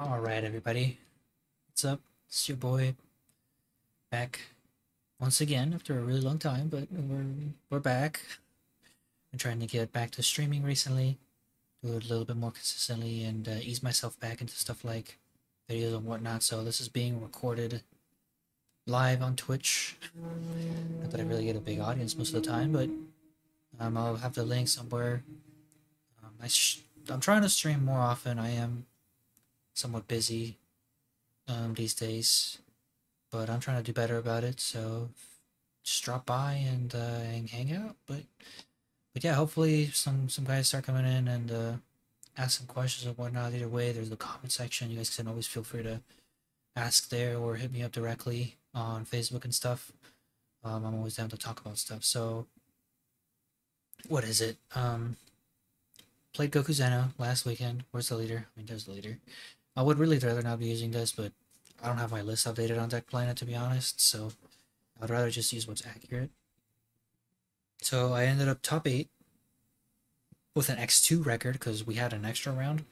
Alright, everybody. What's up? It's your boy back once again after a really long time, but we're back. I'm trying to get back to streaming recently, do it a little bit more consistently, and ease myself back into stuff like videos and whatnot. So this is being recorded live on Twitch. Not that I really get a big audience most of the time, but I'll have the link somewhere. I'm trying to stream more often. I am somewhat busy these days, but I'm trying to do better about it. So just drop by and hang out. But yeah, hopefully some guys start coming in and ask some questions and whatnot. Either way, there's the comment section. You guys can always feel free to ask there or hit me up directly on Facebook and stuff. I'm always down to talk about stuff. So what is it? Played Goku Xeno last weekend. Where's the leader? I mean, there's the leader. I would really rather not be using this, but I don't have my list updated on Deck Planet, to be honest, so I'd rather just use what's accurate. So I ended up top 8 with an X2 record because we had an extra round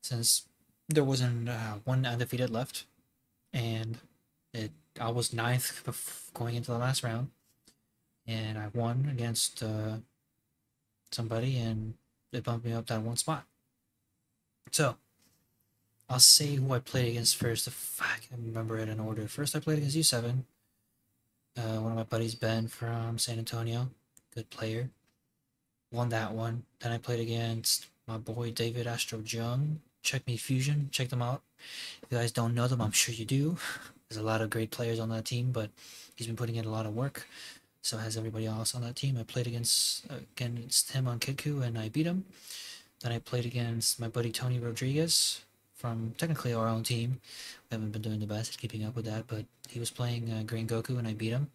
since there wasn't one undefeated left, and I was ninth going into the last round, and I won against somebody, and it bumped me up that one spot. So I'll say who I played against first if I can remember it in order. First, I played against U7. One of my buddies, Ben from San Antonio. Good player. Won that one. Then I played against my boy David Astro Jung. Check Me Fusion. Check them out. If you guys don't know them, I'm sure you do. There's a lot of great players on that team, but he's been putting in a lot of work. So has everybody else on that team. I played against him on Kiku and I beat him. Then I played against my buddy Tony Rodriguez from technically our own team. We haven't been doing the best at keeping up with that, but he was playing Green Goku and I beat him.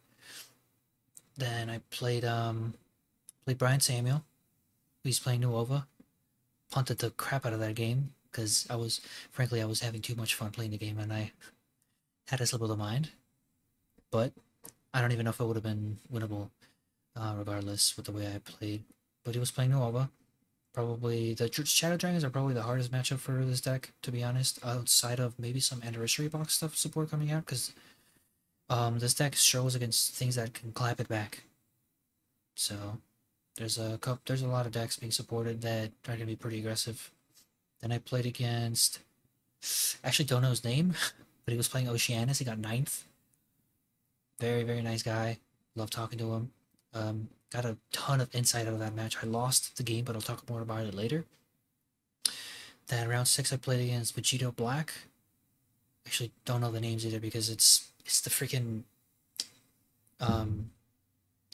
Then I played Brian Samuel. He's playing Nuova. Punted the crap out of that game because I was having too much fun playing the game and I had a slip of the mind. But I don't even know if it would have been winnable regardless with the way I played. But he was playing Nuova. Probably the Shadow Dragons are probably the hardest matchup for this deck, to be honest, outside of maybe some Anniversary Box stuff support coming out, because this deck shows against things that can clap it back. So there's a lot of decks being supported that are gonna be pretty aggressive. Then I played against, I actually don't know his name, but he was playing Oceanus. He got 9th. Very, very nice guy. Love talking to him. Got a ton of insight out of that match. I lost the game, but I'll talk more about it later. Then round 6, I played against Vegito Black. Actually, don't know the names either because it's the freaking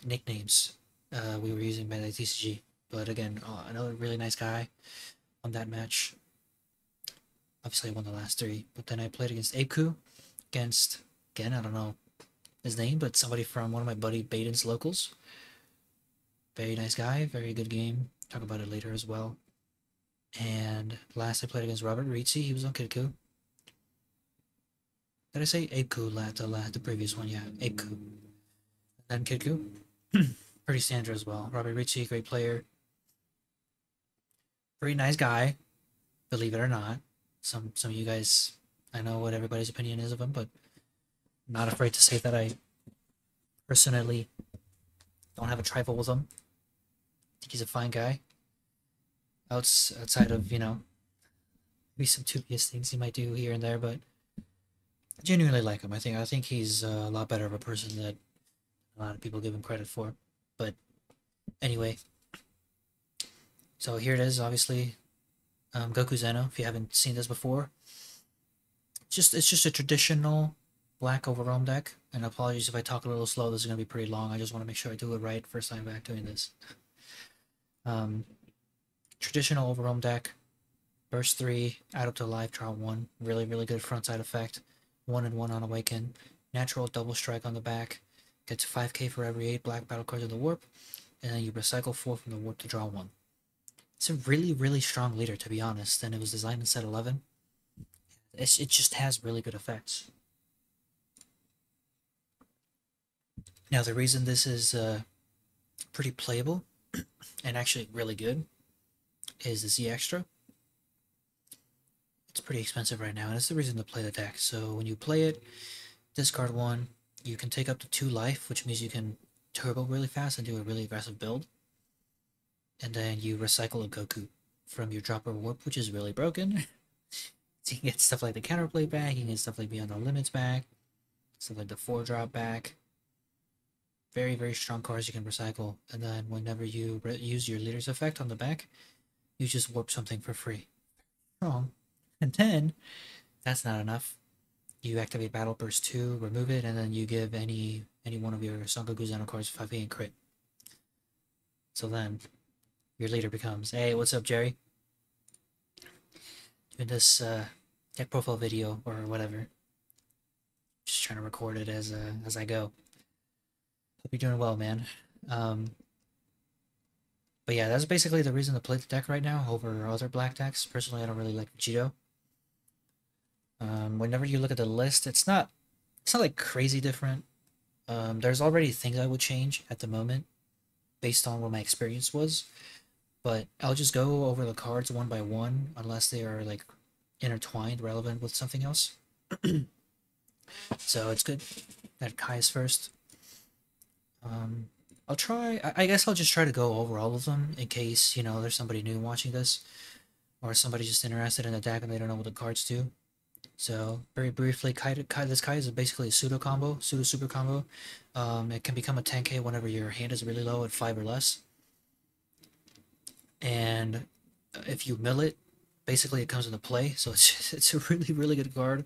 nicknames we were using by the TCG. But again, another really nice guy on that match. Obviously, I won the last 3. But then I played against Apeku. Again, I don't know his name, but somebody from one of my buddy Baden's locals. Very nice guy, very good game. Talk about it later as well. And last I played against Robert Rizzi. He was on Kidku. Did I say Apeku the previous one? Yeah, Apeku. Then Kidku. Pretty standard as well. Robert Rizzi, great player. Very nice guy, believe it or not. Some of you guys, I know what everybody's opinion is of him, but I'm not afraid to say that I personally don't have a trifle with him. I think he's a fine guy. Outside of, maybe some dubious things he might do here and there, but I genuinely like him. I think he's a lot better of a person than a lot of people give him credit for. But anyway, so here it is, obviously. Goku Xeno, if you haven't seen this before. It's just a traditional black overwhelm deck. And apologies if I talk a little slow, this is going to be pretty long. I just want to make sure I do it right first time back doing this. Traditional overwhelm deck. Burst 3, add up to live, draw 1. Really, really good front side effect. 1 and 1 on Awaken. Natural double strike on the back. Gets 5k for every 8 black battle cards in the warp. And then you recycle 4 from the warp to draw 1. It's a really, really strong leader, to be honest, and it was designed in set 11. It just has really good effects. Now, the reason this is pretty playable and actually really good is the Z Extra. It's pretty expensive right now, and it's the reason to play the deck. So when you play it, discard one, you can take up to 2 life, which means you can turbo really fast and do a really aggressive build. And then you recycle a Goku from your dropper warp, which is really broken. So you can get stuff like the counterplay back, you can get stuff like Beyond the Limits back, stuff like the 4-drop back. Very, very strong cards you can recycle. And then whenever you use your leader's effect on the back, you just warp something for free. Wrong. And then, that's not enough. You activate Battle Burst 2, remove it, and then you give any one of your Son Goku Xeno cards 5e and crit. So then, your leader becomes, hey, what's up, Jerry? Doing this deck profile video or whatever. Just trying to record it as I go. Hope you're doing well, man. But yeah, that's basically the reason to play the deck right now over other black decks. Personally, I don't really like Vegito. Whenever you look at the list, it's not like crazy different. There's already things I would change at the moment based on what my experience was. But I'll just go over the cards one by one unless they are like intertwined, relevant with something else. So it's good that Kai is first. I'll try, I guess I'll just try to go over all of them in case, you know, there's somebody new watching this or somebody just interested in the deck and they don't know what the cards do. So very briefly, this Kai is basically a pseudo combo, pseudo super combo. It can become a 10k whenever your hand is really low at 5 or less. And if you mill it, basically it comes into play. So it's a really, really good card.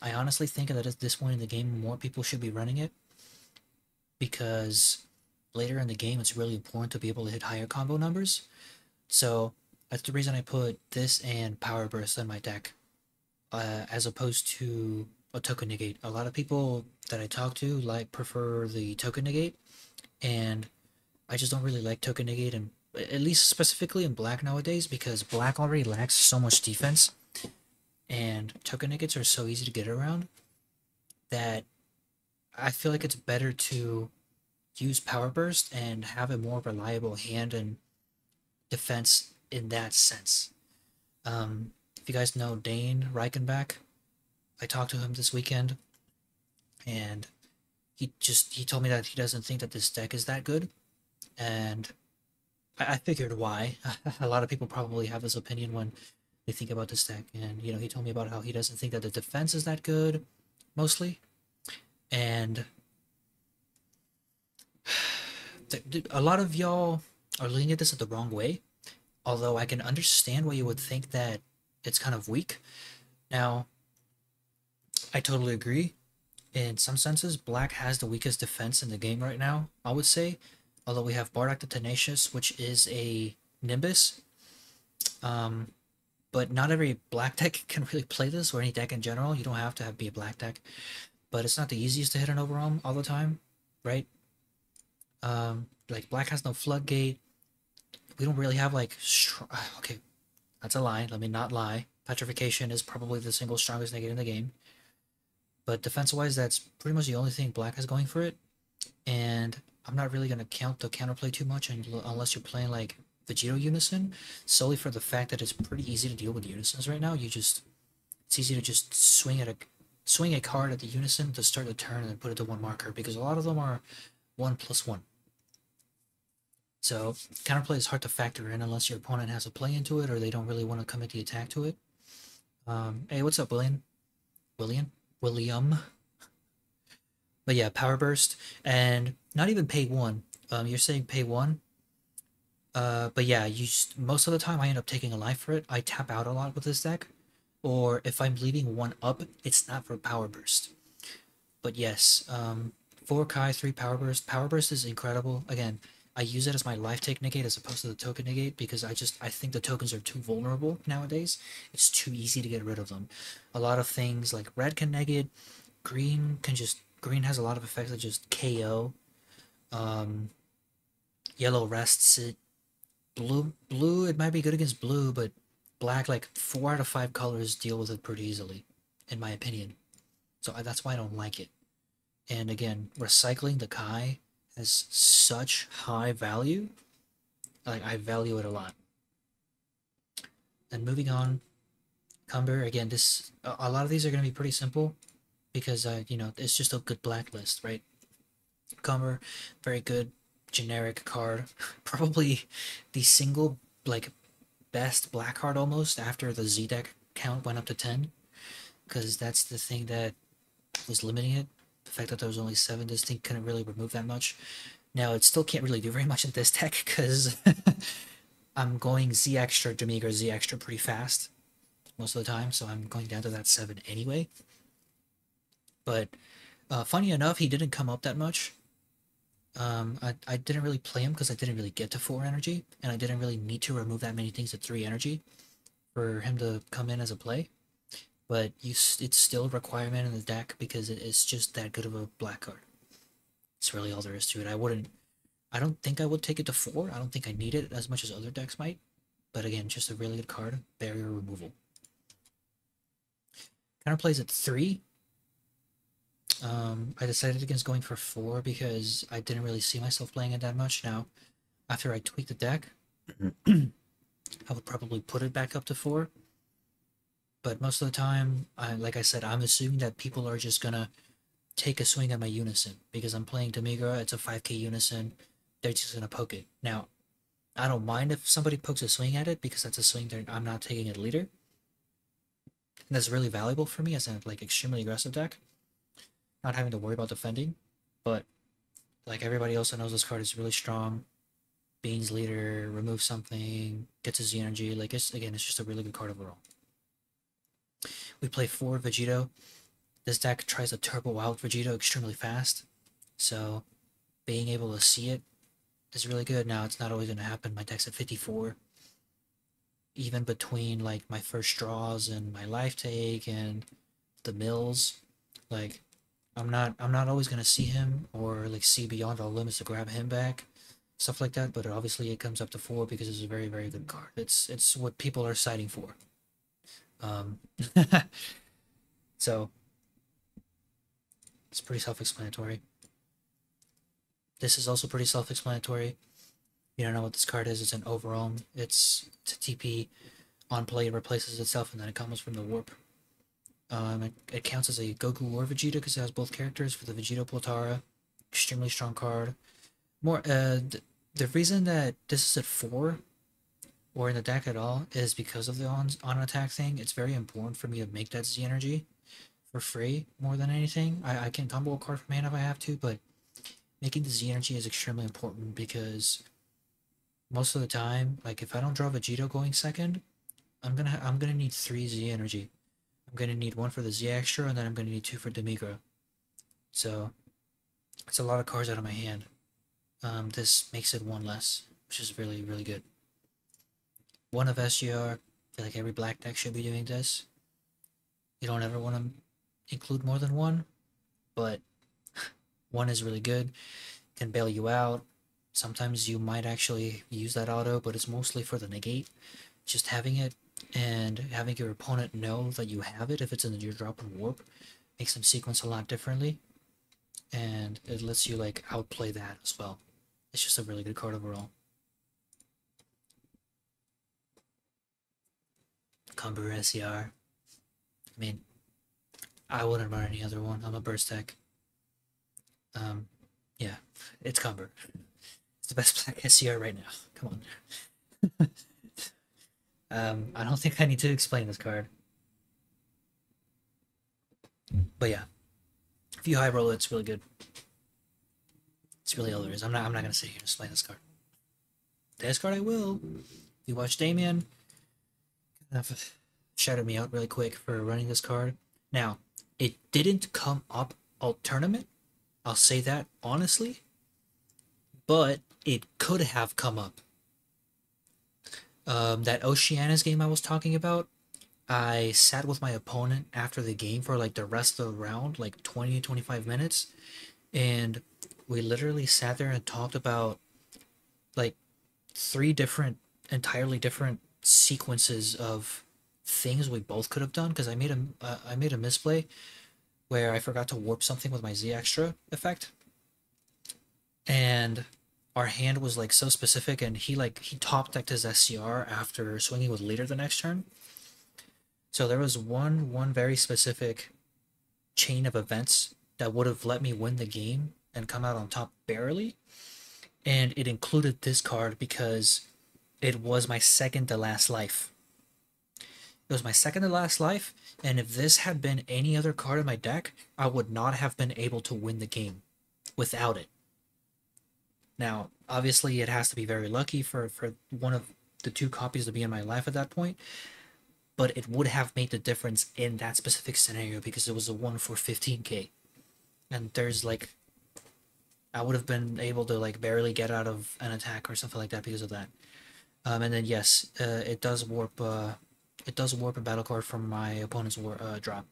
I honestly think that at this point in the game, more people should be running it. Because later in the game, it's really important to be able to hit higher combo numbers. So that's the reason I put this and Power Burst in my deck. As opposed to a token negate. A lot of people that I talk to prefer the token negate, and I just don't really like token negate, and at least specifically in black nowadays, because black already lacks so much defense, and token negates are so easy to get around that I feel like it's better to use Power Burst and have a more reliable hand and defense in that sense. If you guys know Dane Reichenbach, I talked to him this weekend, and he told me that he doesn't think that this deck is that good, and I figured why. A lot of people probably have this opinion when they think about this deck, and you know, he told me about how he doesn't think that the defense is that good, mostly, and a lot of y'all are looking at this the wrong way, although I can understand why you would think that it's kind of weak. Now, I totally agree. In some senses, black has the weakest defense in the game right now, I would say. Although we have Bardock the Tenacious, which is a Nimbus. But not every black deck can really play this, or any deck in general. You don't have to be a black deck. But it's not the easiest to hit an overarm all the time, right? Like, black has no Floodgate. We don't really have, like, okay, that's a lie. Let me not lie. Petrification is probably the single strongest negate in the game. But defense-wise, that's pretty much the only thing black has going for it. And I'm not really going to count the counterplay too much unless you're playing, like, Vegito Unison, solely for the fact that it's pretty easy to deal with Unisons right now. It's easy to just swing a card at the Unison to start the turn and then put it to one marker, because a lot of them are 1+1. So counterplay is hard to factor in unless your opponent has a play into it or they don't really want to commit the attack to it. Hey, what's up, William? But yeah, Power Burst, and not even pay 1. You're saying pay 1? But yeah, most of the time I end up taking a life for it. I tap out a lot with this deck, or if I'm leaving 1 up, it's not for Power Burst. But yes, 4 Kai, 3 Power Burst. Power Burst is incredible. Again, I use it as my life take negate as opposed to the token negate, because I think the tokens are too vulnerable nowadays. It's too easy to get rid of them. A lot of things like red can negate, green has a lot of effects that just KO. Yellow rests it. Blue, it might be good against blue, but black, like 4 out of 5 colors deal with it pretty easily, in my opinion. So that's why I don't like it. And again, recycling the Kai has such high value. Like, I value it a lot. And moving on, Cumber, again, a lot of these are going to be pretty simple because, it's just a good blacklist, right? Cumber, very good generic card. Probably the single, like, best black card almost after the Z deck count went up to 10, because that's the thing that was limiting it. The fact that there was only 7, this thing couldn't really remove that much. Now, it still can't really do very much in this deck because I'm going Z extra, Demigra Z extra pretty fast most of the time, so I'm going down to that 7 anyway. But funny enough, he didn't come up that much. I didn't really play him because I didn't really get to 4 energy, and I didn't really need to remove that many things at 3 energy for him to come in as a play. But it's still a requirement in the deck because it's just that good of a black card. It's really all there is to it. I don't think I would take it to 4. I don't think I need it as much as other decks might. But again, just a really good card. Barrier removal. Counter plays at 3. I decided against going for 4 because I didn't really see myself playing it that much. Now, after I tweak the deck, I would probably put it back up to 4. But most of the time, like I said, I'm assuming that people are just gonna take a swing at my unison because I'm playing Demigra. It's a 5k unison. They're just gonna poke it. Now, I don't mind if somebody pokes a swing at it because that's a swing that I'm not taking at leader. And that's really valuable for me as a like extremely aggressive deck, not having to worry about defending. But like everybody else that knows, this card is really strong. Beans leader, remove something, gets his energy. Like it's just a really good card overall. We play 4 Vegito. This deck tries to turbo out Vegito extremely fast, so being able to see it is really good. Now, it's not always going to happen. My deck's at 54. Even between, like, my first draws and my life take and the mills, like, I'm not always going to see him or, like, see beyond all limits to grab him back, stuff like that, but obviously it comes up to 4 because it's a very, very good card. It's what people are citing for. Um, so, it's pretty self-explanatory. This is also pretty self-explanatory. You don't know what this card is. It's an Overwhelm. It's a TP. On play, it replaces itself, and then it comes from the warp. It counts as a Goku or Vegeta because it has both characters for the Vegito Plutara. Extremely strong card. The reason that this is at 4 or in the deck at all is because of the on attack thing. It's very important for me to make that Z energy for free more than anything. I can combo a card from hand if I have to, but making the Z energy is extremely important because most of the time, like if I don't draw Vegito going second, I'm gonna need 3 Z energy. I'm gonna need 1 for the Z extra, and then I'm gonna need 2 for Demigra. So it's a lot of cards out of my hand. This makes it 1 less, which is really, really good. 1 of SGR. I feel like every black deck should be doing this. You don't ever want to include more than 1, but 1 is really good. Can bail you out. Sometimes you might actually use that auto, but it's mostly for the negate. Just having it and having your opponent know that you have it if it's in your drop and warp makes them sequence a lot differently, and it lets you like outplay that as well. It's just a really good card overall. Cumber SCR. I mean, I wouldn't run any other one. I'm a burst deck. Yeah, it's Cumber. It's the best black SCR right now. Come on. I don't think I need to explain this card. But yeah, if you high roll it, it's really good. It's really all there is. I'm not gonna sit here and explain this card. This card I will. If you watch Damien, shouted me out really quick for running this card. Now, it didn't come up all tournament. I'll say that honestly, but it could have come up. That Oceanus game I was talking about, I sat with my opponent after the game for like the rest of the round, like 20 to 25 minutes, and we literally sat there and talked about like 3 entirely different sequences of things we both could have done because I made a misplay where I forgot to warp something with my Z extra effect, and our hand was like so specific, and he top decked his SCR after swinging with leader the next turn. So there was one very specific chain of events that would have let me win the game and come out on top barely, and it included this card because it was my second to last life. It was my second to last life, and if this had been any other card in my deck, I would not have been able to win the game without it. Now, obviously, it has to be very lucky for one of the two copies to be in my life at that point, but it would have made the difference in that specific scenario because it was a 1 for 15k. And there's like, I would have been able to like barely get out of an attack or something like that because of that. And then yes, it does warp. It does warp a battle card from my opponent's drop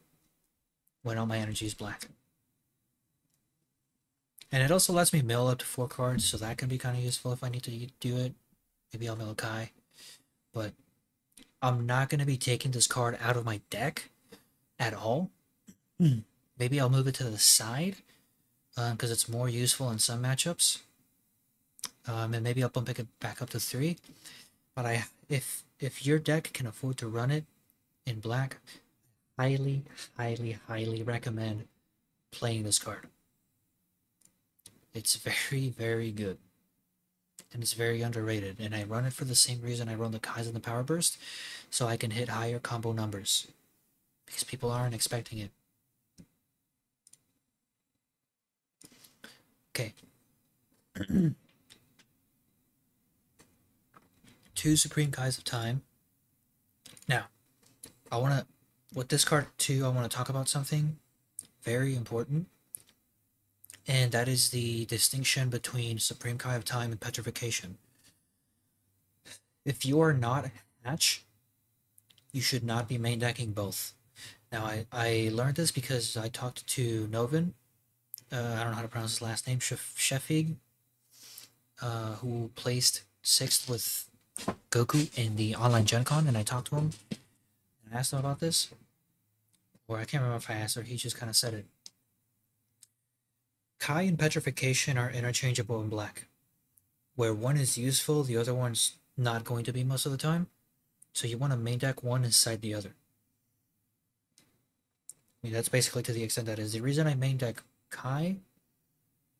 when all my energy is black. And it also lets me mill up to 4 cards, so that can be kind of useful if I need to do it. Maybe I'll mill a Kai. But I'm not going to be taking this card out of my deck at all. Maybe I'll move it to the side because it's more useful in some matchups. And maybe I'll bump it back up to 3. But if your deck can afford to run it in black, highly, highly, highly recommend playing this card. It's very, very good. And it's very underrated. And I run it for the same reason I run the Kais and the Power Burst, so I can hit higher combo numbers. Because people aren't expecting it. Okay. 2 Supreme Kais of Time. Now, with this card too, I want to talk about something very important. And that is the distinction between Supreme Kai of Time and Petrification. If you are not Hatch, you should not be main decking both. Now, I learned this because I talked to Novin, I don't know how to pronounce his last name, Shefig, who placed 6th with Goku in the online Gen Con, and I talked to him and asked him about this. Or I can't remember if I asked or he just kind of said it. Kai and Petrification are interchangeable in black. Where one is useful, the other one's not going to be most of the time. So you want to main deck one inside the other. I mean, that's basically to the extent that is. The reason I main deck Kai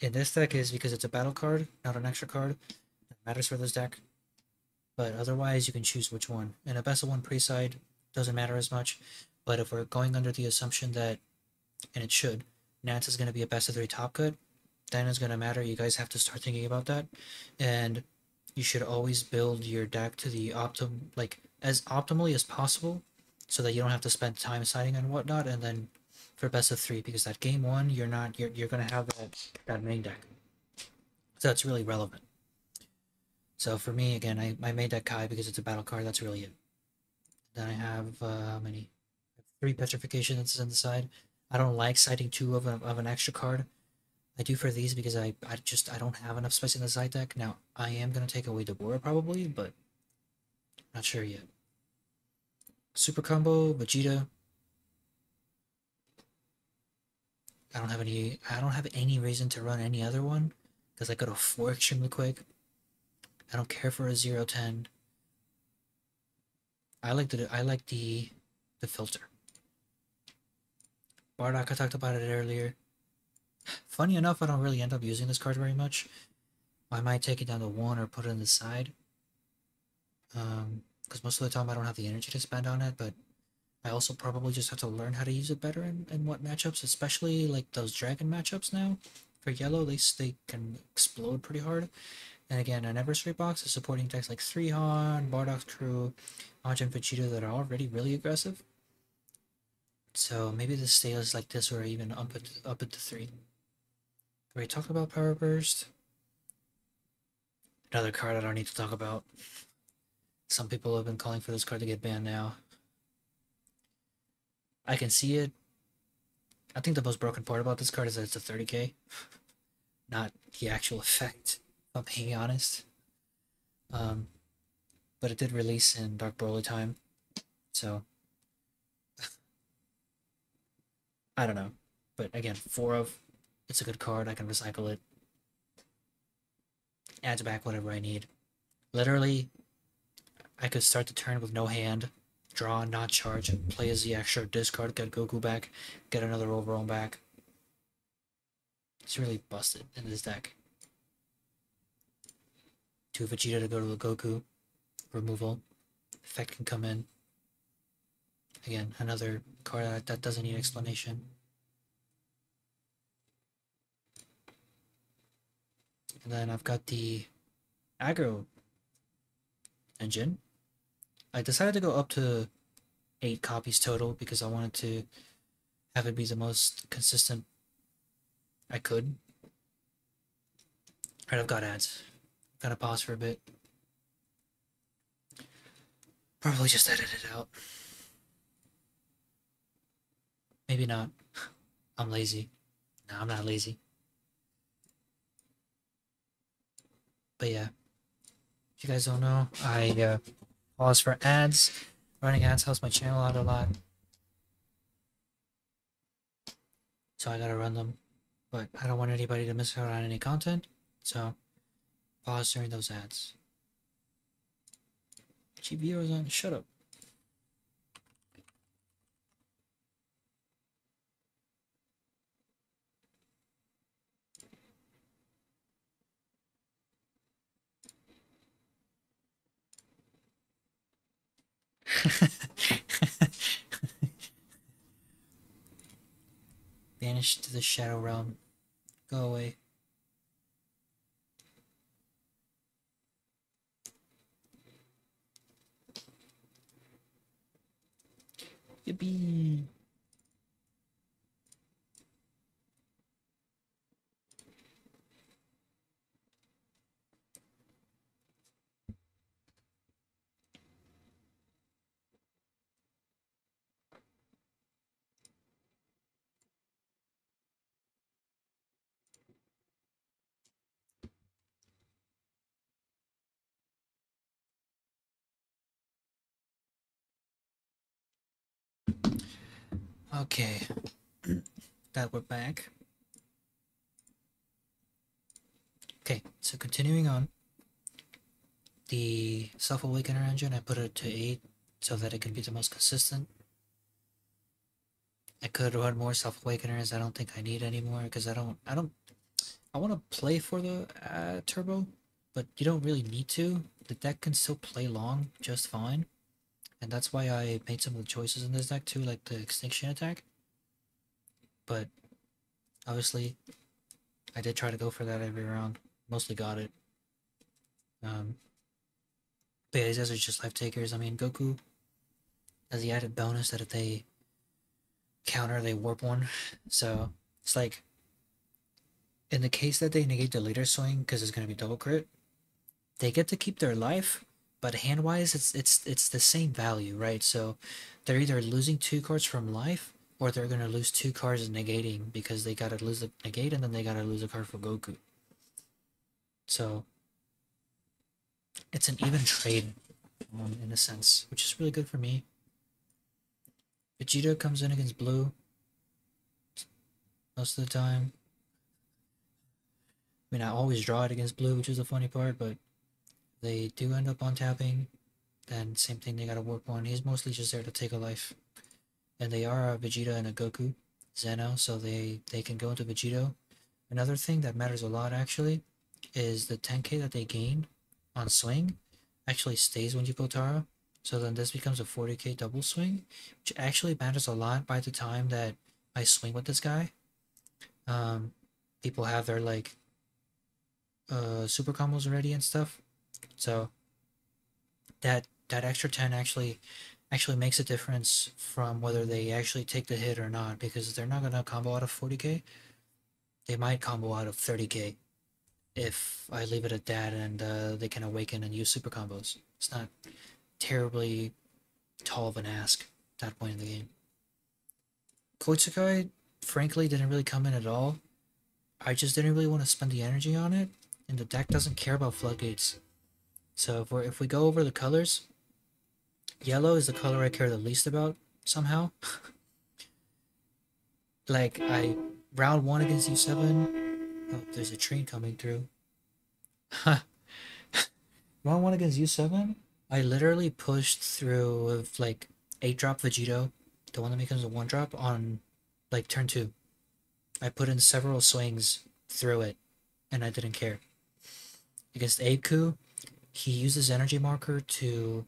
in this deck is because it's a battle card, not an extra card. That matters for this deck. But otherwise, you can choose which one. And a best of one pre-side doesn't matter as much. But if we're going under the assumption that, and it should, Nance is going to be a best of 3 top cut, then it's going to matter. You guys have to start thinking about that. And you should always build your deck to the as optimally as possible so that you don't have to spend time siding and whatnot. And then for best of 3, because that game 1, you're going to have that main deck. So it's really relevant. So for me, again, I made that Kai because it's a battle card. That's really it. Then I have, how many? 3 Petrifications on the side. I don't like siding 2 of an extra card. I do for these because I don't have enough space in the side deck. Now, I am going to take away Deborah probably, but not sure yet. Super Combo, Vegeta. I don't have any reason to run any other one because I go to 4 extremely quick. I don't care for a 0-10. I like the filter. Bardock, I talked about it earlier. Funny enough, I don't really end up using this card very much. I might take it down to 1 or put it on the side. Because most of the time I don't have the energy to spend on it, but I also probably just have to learn how to use it better in what matchups, especially like those dragon matchups now. For yellow, they can explode pretty hard. And again, an Anniversary Box is supporting decks like 3Han, Bardock's Crew, Majin Vegeta that are already really aggressive. So maybe this stays like this or even up at the 3. We talked about Power Burst. Another card I don't need to talk about. Some people have been calling for this card to get banned now. I can see it. I think the most broken part about this card is that it's a 30k. Not the actual effect, if I'm being honest. But it did release in Dark Broly time. So I don't know. But again, 4 of, it's a good card. I can recycle it. Adds back whatever I need. Literally, I could start the turn with no hand, draw, not charge, and play as the extra discard, get Goku back, get another overall back. It's really busted in this deck. 2 Vegeta to go to the Goku. Removal. Effect can come in. Again, another card that doesn't need explanation. And then I've got the aggro engine. I decided to go up to 8 copies total because I wanted to have it be the most consistent I could. Alright, I've got ads. Gotta pause for a bit. Probably just edit it out. Maybe not. I'm lazy. No, I'm not lazy. But yeah. If you guys don't know, I pause for ads. Running ads helps my channel out a lot. So I gotta run them. But I don't want anybody to miss out on any content. So pause during those ads. GBO's on. Shut up. Vanish to the Shadow Realm. Go away. Yippee! Okay, that we're back. Okay, so continuing on. The Self-Awakener engine, I put it to 8 so that it can be the most consistent. I could run more Self-Awakeners. I don't think I need anymore because I want to play for the turbo, but you don't really need to. The deck can still play long just fine. And that's why I made some of the choices in this deck too, like the Extinction attack. But obviously, I did try to go for that every round. Mostly got it. But yeah, these guys are just life takers. I mean, Goku has the added bonus that if they counter, they warp one. So it's like, in the case that they negate the leader swing because it's going to be double crit, they get to keep their life, but hand-wise, it's the same value, right? So they're either losing 2 cards from life, or they're going to lose 2 cards in negating because they got to lose the negate and then they got to lose a card for Goku. So it's an even trade in a sense, which is really good for me. Vegeta comes in against blue most of the time. I mean, I always draw it against blue, which is the funny part, but they do end up on tapping. Then same thing, they got a warp one. He's mostly just there to take a life. And they are a Vegeta and a Goku, Xeno, so they can go into Vegito. Another thing that matters a lot, actually, is the 10k that they gain on swing actually stays when you go Tara. So then this becomes a 40k double swing, which actually matters a lot by the time that I swing with this guy. People have their, like, super combos already and stuff. So that extra 10 actually makes a difference from whether they actually take the hit or not, because they're not gonna combo out of 40k. They might combo out of 30k if I leave it at that and they can awaken and use super combos. It's not terribly tall of an ask at that point in the game. Koitsukai, frankly, didn't really come in at all. I just didn't really want to spend the energy on it, and the deck doesn't care about floodgates. So if we go over the colors, yellow is the color I care the least about, somehow. Like, round 1 against U7, oh, there's a train coming through. Round 1 against U7, I literally pushed through with, like, 8-drop Vegito, the one that becomes a 1-drop on like turn 2. I put in several swings through it, and I didn't care. Against Abeku, he uses energy marker to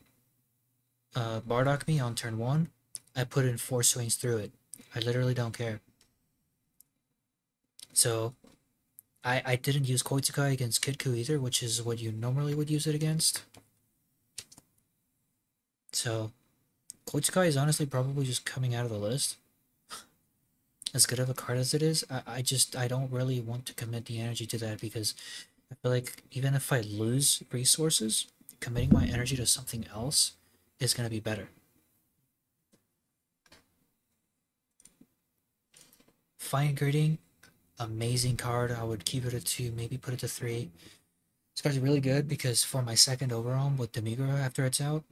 Bardock me on turn 1. I put in 4 swings through it. I literally don't care. So I didn't use Koitsukai against Kitku either, which is what you normally would use it against. So Koitsukai is honestly probably just coming out of the list. As good of a card as it is, I don't really want to commit the energy to that because I feel like even if I lose resources, committing my energy to something else is going to be better. Fine Grading, amazing card. I would keep it at 2, maybe put it to 3. This card's really good because for my second overarm with Demigura after it's out,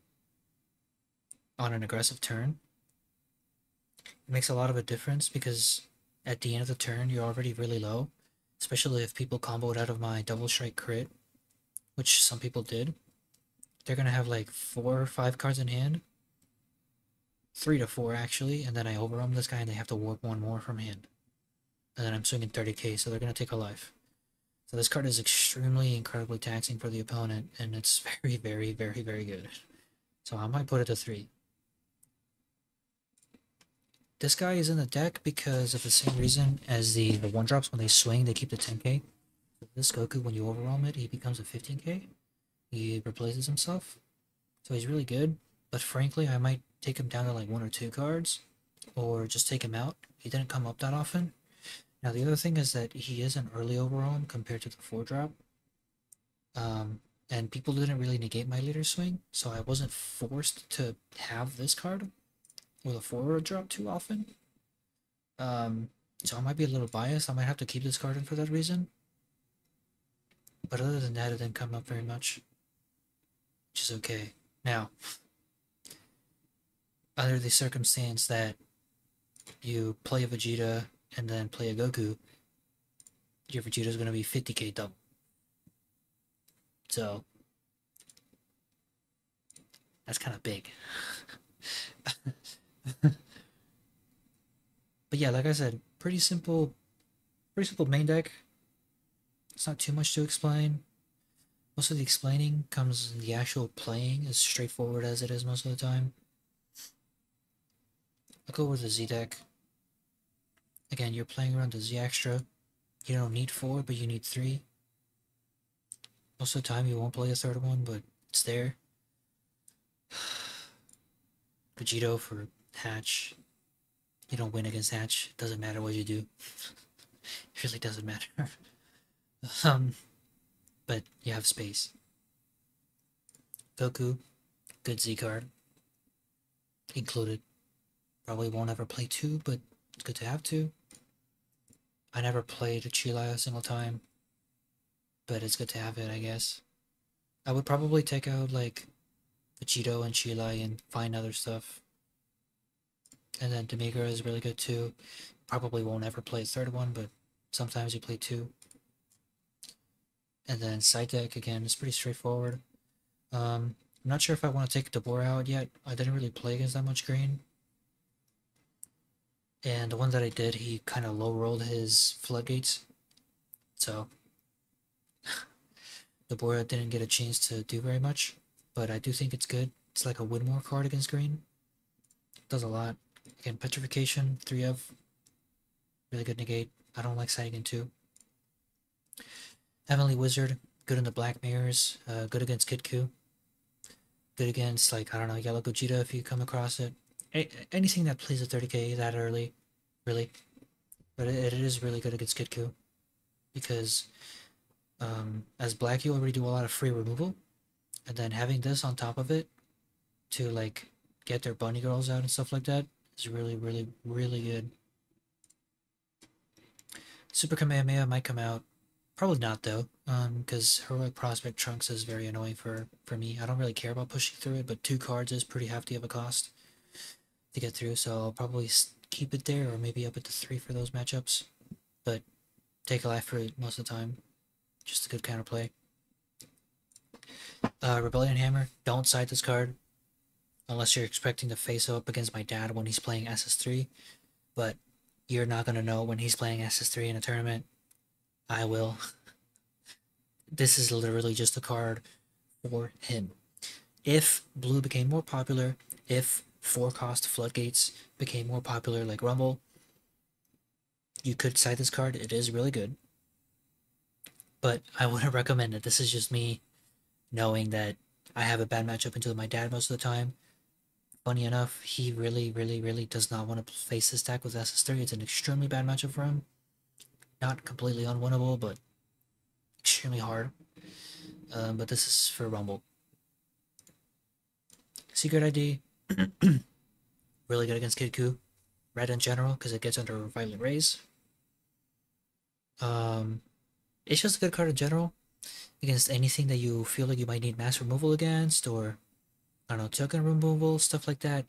on an aggressive turn, it makes a lot of a difference because at the end of the turn, you're already really low, especially if people comboed out of my double strike crit, which some people did. They're going to have like 4 or 5 cards in hand. 3 to 4 actually, and then I overwhelm this guy and they have to warp 1 more from hand. And then I'm swinging 30k, so they're going to take a life. So this card is extremely, incredibly taxing for the opponent, and it's very, very, very, very good. So I might put it to 3. This guy is in the deck because of the same reason as the 1-drops. When they swing, they keep the 10k. This Goku, when you overwhelm it, he becomes a 15k. He replaces himself. So he's really good, but frankly, I might take him down to like 1 or 2 cards, or just take him out. He didn't come up that often. Now the other thing is that he is an early overwhelm compared to the 4-drop. And people didn't really negate my leader swing, so I wasn't forced to have this card with a 4-drop too often. So I might be a little biased. I might have to keep this card in for that reason. But other than that, it didn't come up very much, which is okay. Now, under the circumstance that you play a Vegeta and then play a Goku, your Vegeta is going to be 50k double. So that's kind of big. But yeah, like I said, pretty simple main deck. It's not too much to explain. Most of the explaining comes in the actual playing, as straightforward as it is most of the time. I'll go with the Z deck. Again, you're playing around the Z extra. You don't need 4, but you need 3. Most of the time you won't play a third one, but it's there. Vegito for Hatch. You don't win against Hatch. It doesn't matter what you do. It really doesn't matter. But you have space. Goku, good Z card. Included. Probably won't ever play 2, but it's good to have 2. I never played a Chilai a single time, but it's good to have it, I guess. I would probably take out, like, Vegito and Chilai and find other stuff. And then Demigura is really good too. Probably won't ever play a third one, but sometimes you play 2. And then side deck, again, is pretty straightforward. I'm not sure if I want to take Deborah out yet. I didn't really play against that much green. And the one that I did, he kind of low-rolled his floodgates. So, Deborah didn't get a chance to do very much. But I do think it's good. It's like a win more card against green. It does a lot. Again, Petrification, 3 of. Really good negate. I don't like siding in 2. Heavenly Wizard, good in the Black Mirrors, good against Kitku. Good against, like, I don't know, Yellow Gogeta if you come across it. Anything that plays at 30k that early, really. But it is really good against Kitku. Because as Black, you already do a lot of free removal. And then having this on top of it to, like, get their bunny girls out and stuff like that is really, really, really good. Super Kamehameha might come out. Probably not, though, because Heroic Prospect Trunks is very annoying for me. I don't really care about pushing through it, but 2 cards is pretty hefty of a cost to get through, so I'll probably keep it there, or maybe up it to 3 for those matchups. But take a life for it most of the time. Just a good counterplay. Rebellion Hammer, don't side this card. unless you're expecting to face up against my dad when he's playing SS3, but you're not gonna know when he's playing SS3 in a tournament. I will. This is literally just a card for him. If blue became more popular, if 4-cost floodgates became more popular like Rumble, you could side this card. It is really good. But I wouldn't recommend it. This is just me knowing that I have a bad matchup into my dad most of the time. Funny enough, he really, really, really does not want to face this deck with SS3. It's an extremely bad matchup for him. Not completely unwinnable, but extremely hard. But this is for Rumble. Secret ID, really good against Kid Ku. Red in general, because it gets under Violent Rays. It's just a good card in general against anything that you feel like you might need mass removal against, or I don't know, token removal, stuff like that.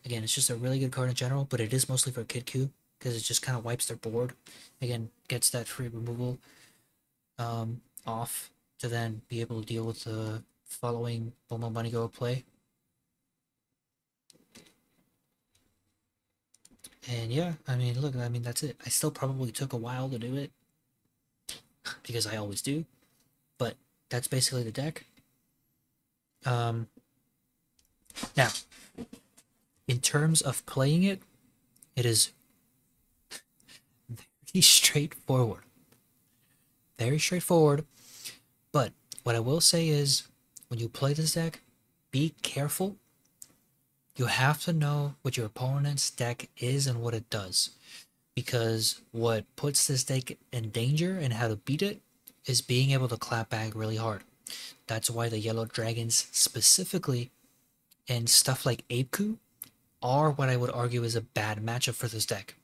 Again, it's just a really good card in general, but it is mostly for Kid Ku because it just kind of wipes their board. Again, gets that free removal off to then be able to deal with the following Bomo Bunny Go play. And yeah, I mean, look, I mean, that's it. I still probably took a while to do it because I always do, but that's basically the deck. Now, in terms of playing it, it is very straightforward. Very straightforward, but what I will say is, when you play this deck, be careful. You have to know what your opponent's deck is and what it does. Because what puts this deck in danger and how to beat it is being able to clap back really hard. That's why the Yellow Dragons specifically and stuff like Apeku are what I would argue is a bad matchup for this deck.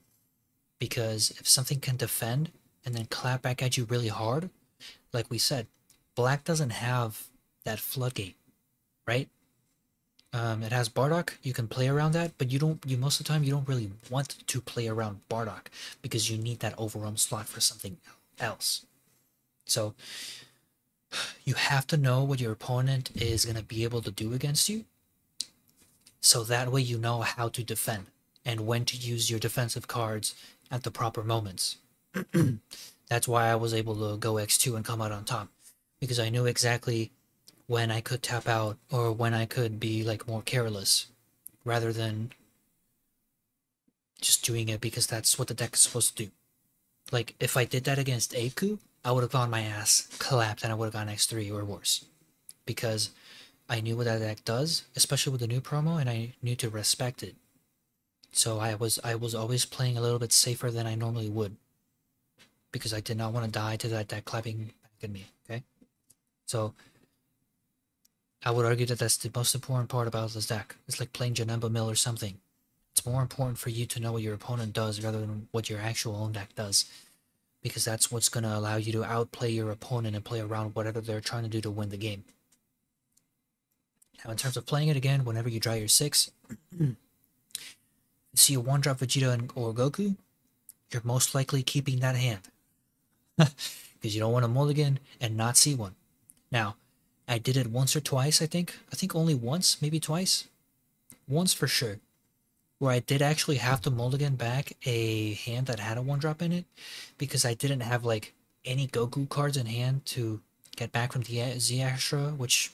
Because if something can defend and then clap back at you really hard, like we said, black doesn't have that floodgate, right? It has Bardock. You can play around that, but you most of the time you don't really want to play around Bardock because you need that overwhelm slot for something else. So you have to know what your opponent is going to be able to do against you, so that way you know how to defend and when to use your defensive cards at the proper moments. That's why I was able to go X2 and come out on top, because I knew exactly when I could tap out or when I could be like more careless rather than just doing it because that's what the deck is supposed to do. Like if I did that against Aku, I would have gone my ass clapped and I would have gone X3 or worse, because I knew what that deck does, especially with the new promo, and I knew to respect it. So I was always playing a little bit safer than I normally would, because I did not want to die to that deck clapping back at me. Okay, so I would argue that that's the most important part about this deck. It's like playing Janemba Mill or something. It's more important for you to know what your opponent does rather than what your actual own deck does, because that's what's going to allow you to outplay your opponent and play around whatever they're trying to do to win the game. Now, in terms of playing it again, whenever you draw your 6, you see a 1-drop Vegeta or Goku, you're most likely keeping that hand. Because you don't want to mulligan and not see one. Now, I did it once or twice, I think. I think only once, maybe twice. Once for sure. Where I did actually have to mulligan back a hand that had a 1-drop in it, because I didn't have like any Goku cards in hand to get back from the Z Extra, which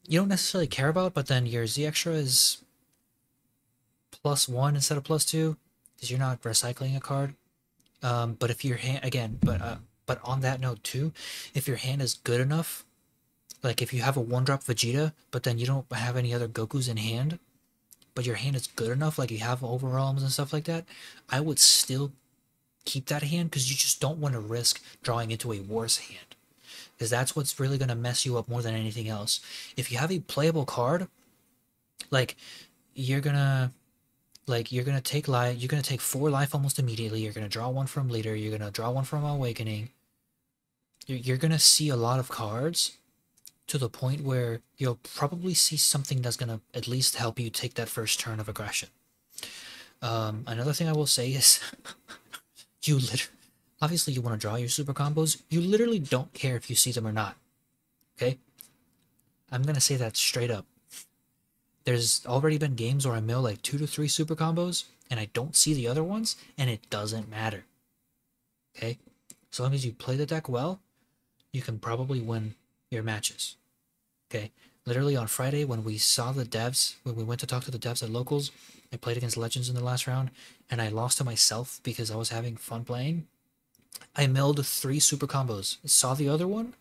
you don't necessarily care about, but then your Z Extra is +1 instead of +2, because you're not recycling a card. But if your hand, again, but on that note too, if your hand is good enough, like if you have a 1-drop Vegeta, but then you don't have any other Gokus in hand, but your hand is good enough, like you have overwhelms and stuff like that, I would still keep that hand, because you just don't want to risk drawing into a worse hand, because that's what's really going to mess you up more than anything else. If you have a playable card, like you're gonna take life, you're gonna take 4 life almost immediately, you're gonna draw 1 from leader, you're gonna draw 1 from awakening, you're gonna see a lot of cards to the point where you'll probably see something that's gonna at least help you take that first turn of aggression. Another thing I will say is obviously you want to draw your super combos, you literally don't care if you see them or not. Okay, I'm gonna say that straight up. There's already been games where I mill like 2 to 3 super combos and I don't see the other ones, and it doesn't matter. Okay? As long as you play the deck well, you can probably win your matches. Okay? Literally on Friday, when we saw the devs, when we went to talk to the devs at locals, I played against Legends in the last round, and I lost to myself because I was having fun playing. I milled 3 super combos. Saw the other one,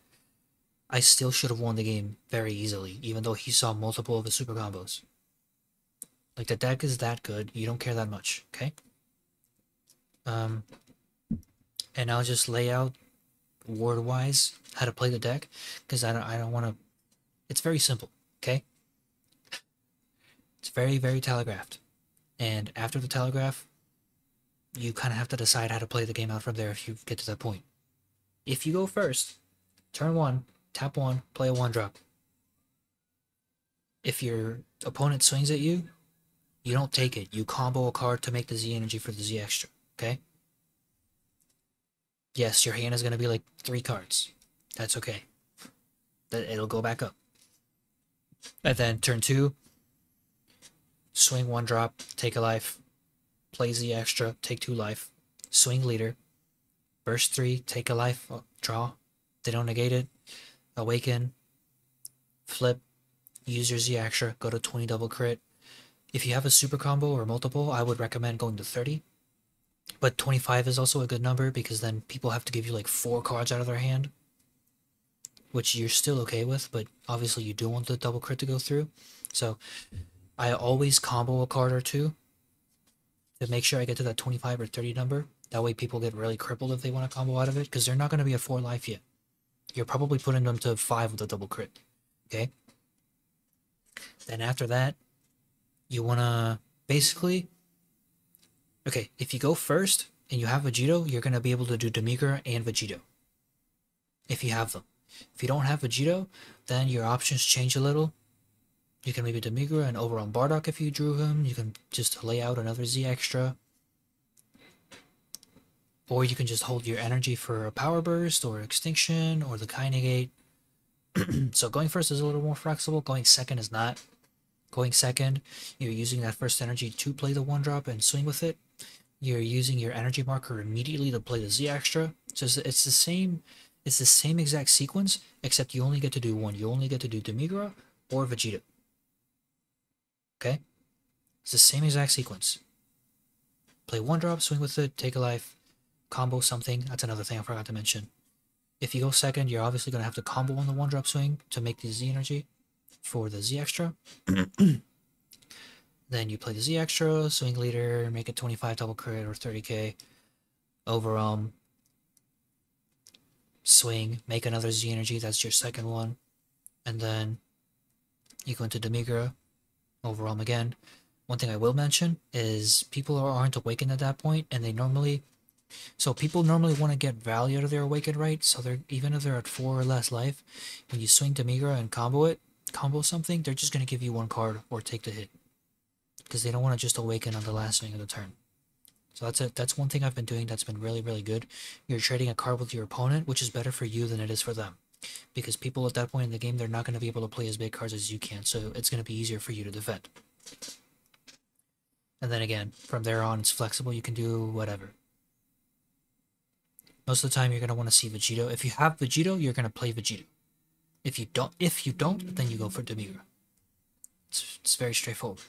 I still should have won the game very easily, even though he saw multiple of the super combos. Like, the deck is that good, you don't care that much, okay? And I'll just lay out word-wise how to play the deck, because I don't want to... It's very simple, okay? It's very, very telegraphed. And after the telegraph, you kind of have to decide how to play the game out from there if you get to that point. If you go first, turn 1, tap 1, play a 1-drop. If your opponent swings at you, you don't take it. You combo a card to make the Z energy for the Z extra, okay? Yes, your hand is going to be like 3 cards. That's okay. It'll go back up. And then turn 2, swing 1-drop, take a life, play Z extra, take 2 life, swing leader, burst 3, take a life, draw. They don't negate it. Awaken, flip, use your Z extra, go to 20 double crit. If you have a super combo or multiple, I would recommend going to 30. But 25 is also a good number because then people have to give you like 4 cards out of their hand, which you're still okay with, but obviously you do want the double crit to go through. So I always combo a card or 2 to make sure I get to that 25 or 30 number. That way people get really crippled if they want to combo out of it, because they're not going to be at 4 life yet. You're probably putting them to 5 with a double crit, okay? Then after that, you want to basically... Okay, if you go first and you have Vegito, you're going to be able to do Demigra and Vegito. If you have them. If you don't have Vegito, then your options change a little. You can maybe Demigra and Overwhelm Bardock if you drew him. You can just lay out another Z extra. Or you can just hold your energy for a Power Burst or Extinction or the Kai Negate. So going first is a little more flexible. Going second is not. Going second, you're using that first energy to play the 1-drop and swing with it. You're using your energy marker immediately to play the Z extra. So it's the same exact sequence, except you only get to do one. You only get to do Demigra or Vegeta. Okay? It's the same exact sequence. Play 1-drop, swing with it, take a life, combo something. That's another thing I forgot to mention. If you go second, you're obviously going to have to combo on the 1-drop swing to make the Z energy for the Z extra. Then you play the Z extra, swing leader, make it 25 double crit or 30k. Overwhelm, swing, make another Z energy, that's your second one. And then you go into Demigra, Overwhelm again. One thing I will mention is people aren't awakened at that point, and they normally... So people normally want to get value out of their awakened, right? So they're, even if they're at 4 or less life, when you swing Demigra and combo something, they're just going to give you 1 card or take the hit. Because they don't want to just awaken on the last swing of the turn. So that's one thing I've been doing that's been really, really good. You're trading a card with your opponent, which is better for you than it is for them. Because people at that point in the game, they're not going to be able to play as big cards as you can, so it's going to be easier for you to defend. And then again, from there on, it's flexible. You can do whatever. Most of the time, you're going to want to see Vegito. If you have Vegito, you're going to play Vegito. If you don't, then you go for Demigra. It's very straightforward.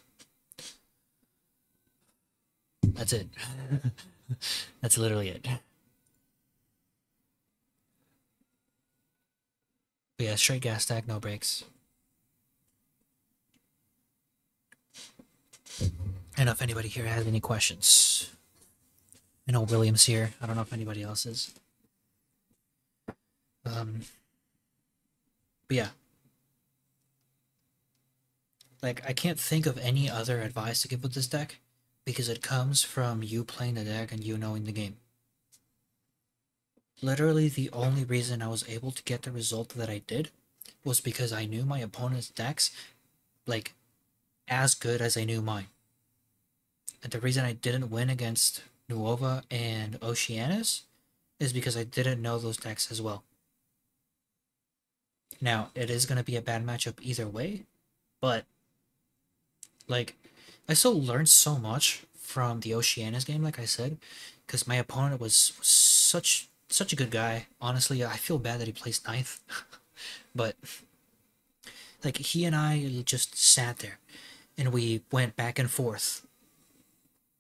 That's it. That's literally it. But yeah, straight gas stack, no brakes. I don't know if anybody here has any questions. I know William's here. I don't know if anybody else is. But yeah. Like, I can't think of any other advice to give with this deck, because it comes from you playing the deck and you knowing the game. Literally, the only reason I was able to get the result that I did was because I knew my opponent's decks, like, as good as I knew mine. And the reason I didn't win against Nuova and Oceanus is because I didn't know those decks as well. Now, it is going to be a bad matchup either way, but Like, I still learned so much from the Oceanus game, like I said, because my opponent was such a good guy. Honestly, I feel bad that he placed ninth, but like he and I just sat there and we went back and forth,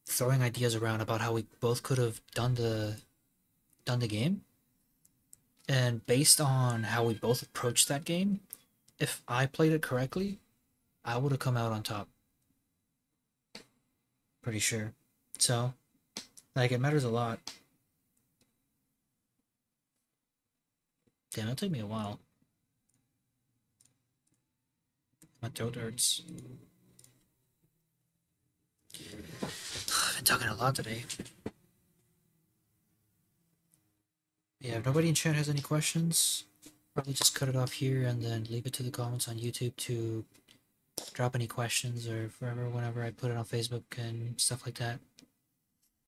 throwing ideas around about how we both could have done the game. And based on how we both approached that game, if I played it correctly, I would have come out on top. Pretty sure. So, like, it matters a lot. Damn, it'll take me a while. My throat hurts. I've been talking a lot today. Yeah, if nobody in chat has any questions, probably just cut it off here and then leave it to the comments on YouTube to drop any questions or forever whenever I put it on Facebook and stuff like that.